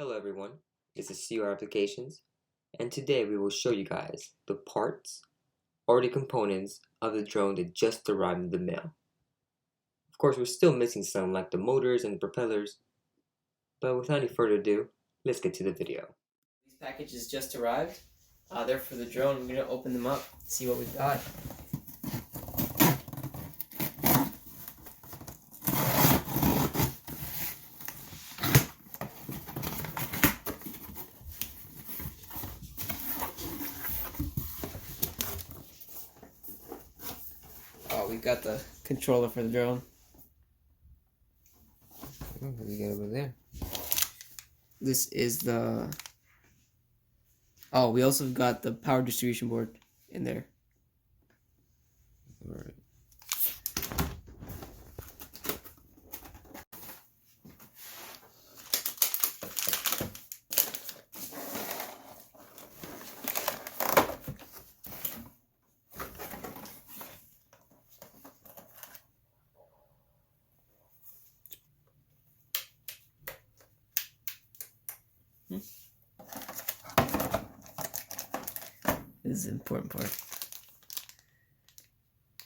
Hello everyone, this is CR Applications, and today we will show you guys the parts or the components of the drone that just arrived in the mail. Of course, we're still missing some like the motors and the propellers, but without any further ado, let's get to the video. These packages just arrived. They're for the drone. We're going to open them up, see what we've got. Oh, we've got the controller for the drone. What do we got over there? This is the... Oh, we also got the power distribution board in there. All right. This is the important part.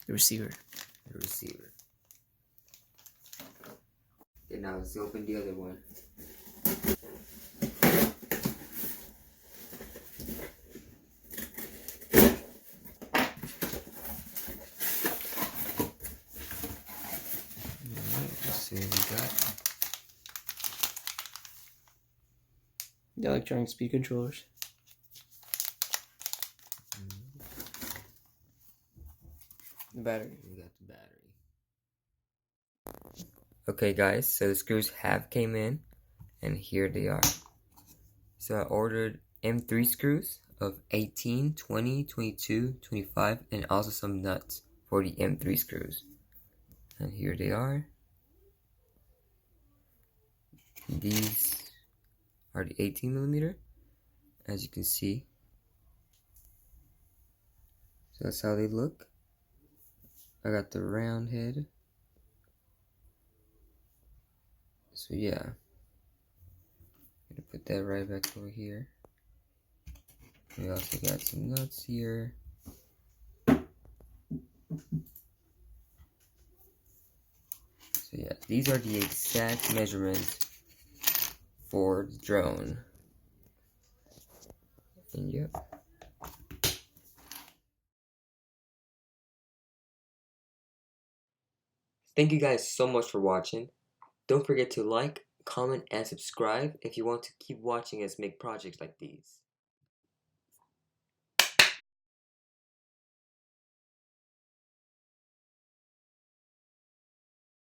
The receiver. The receiver. Okay, now let's open the other one. Alright, let's see what we got. The electronic speed controllers. The battery. We got the battery. Okay guys, so the screws have came in and here they are. So I ordered M3 screws of 18, 20, 22, 25 and also some nuts for the M3 screws. And here they are. These are the 18mm, as you can see. So that's how they look. I got the round head. So yeah, gonna put that right back over here. We also got some nuts here. So yeah, these are the exact measurements for the drone. And yep. Thank you guys so much for watching. Don't forget to like, comment, and subscribe if you want to keep watching us make projects like these.